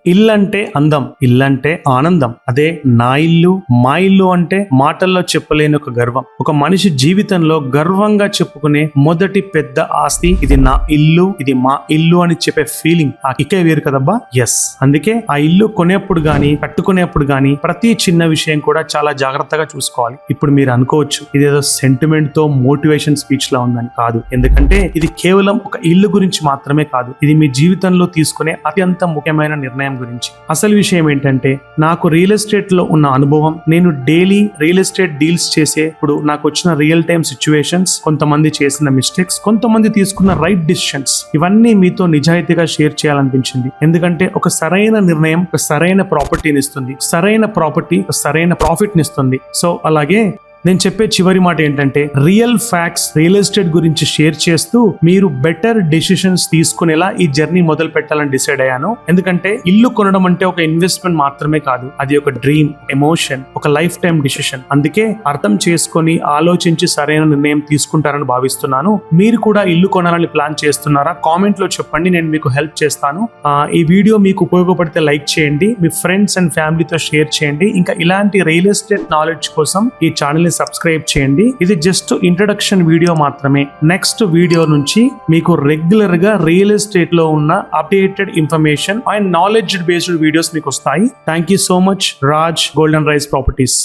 ఇల్లంటే అందం, ఇల్లంటే ఆనందం. అదే నా ఇల్లు మా ఇల్లు అంటే మాటల్లో చెప్పలేని ఒక గర్వం. ఒక మనిషి జీవితంలో గర్వంగా చెప్పుకునే మొదటి పెద్ద ఆస్తి ఇది నా ఇల్లు, ఇది మా ఇల్లు అని చెప్పే ఫీలింగ్ ఆ కిక్కే వేరు కదబ్బా. ఎస్, అందుకే ఆ ఇల్లు కొనేప్పుడు గాని కట్టుకునేప్పుడు గాని ప్రతి చిన్న విషయం కూడా చాలా జాగ్రత్తగా చూసుకోవాలి. ఇప్పుడు మీరు అనుకోవచ్చు ఇదేదో సెంటిమెంట్ తో మోటివేషన్ స్పీచ్ లా ఉందని. కాదు, ఎందుకంటే ఇది కేవలం ఒక ఇల్లు గురించి మాత్రమే కాదు, ఇది మీ జీవితంలో తీసుకునే అత్యంత ముఖ్యమైన నిర్ణయం గురించి. అసలు విషయం ఏంటంటే, నాకు రియల్ ఎస్టేట్ లో ఉన్న అనుభవం, నేను డైలీ రియల్ ఎస్టేట్ డీల్స్ చేసేప్పుడు నాకు వచ్చిన రియల్ టైమ్ సిచ్యువేషన్స్, కొంతమంది చేసిన మిస్టేక్స్, కొంతమంది తీసుకున్న రైట్ డిసిషన్స్, ఇవన్నీ మీతో నిజాయితీగా షేర్ చేయాలనిపించింది. ఎందుకంటే ఒక సరైన నిర్ణయం ఒక సరైన ప్రాపర్టీని ఇస్తుంది, సరైన ప్రాపర్టీ ఒక సరైన ప్రాఫిట్ ని ఇస్తుంది. సో అలాగే నేను చెప్పే చివరి మాట ఏంటంటే, రియల్ ఫ్యాక్ట్స్ రియల్ ఎస్టేట్ గురించి షేర్ చేస్తూ మీరు బెటర్ డెసిషన్స్ తీసుకునేలా ఈ జర్నీ మొదలు పెట్టాలని డిసైడ్ అయ్యాను. ఎందుకంటే ఇల్లు కొనడం అంటే ఒక ఇన్వెస్ట్మెంట్ మాత్రమే కాదు, అది ఒక డ్రీమ్, ఎమోషన్, ఒక లైఫ్ టైం డిసిషన్. అందుకే అర్థం చేసుకొని ఆలోచించి సరైన నిర్ణయం తీసుకుంటారని భావిస్తున్నాను. మీరు కూడా ఇల్లు కొనాలని ప్లాన్ చేస్తున్నారా? కామెంట్ లో చెప్పండి, నేను మీకు హెల్ప్ చేస్తాను. ఈ వీడియో మీకు ఉపయోగపడితే లైక్ చేయండి, మీ ఫ్రెండ్స్ అండ్ ఫ్యామిలీతో షేర్ చేయండి. ఇంకా ఇలాంటి రియల్ ఎస్టేట్ నాలెడ్జ్ కోసం ఈ ఛానల్ సబ్స్క్రైబ్ చేయండి. ఇది జస్ట్ ఇంట్రడక్షన్ వీడియో మాత్రమే. నెక్స్ట్ వీడియో నుంచి మీకు రెగ్యులర్ గా రియల్ ఎస్టేట్ లో ఉన్న updated information and knowledge based videos మీకు వస్తాయి. Thank you so much. Raj, golden rice properties.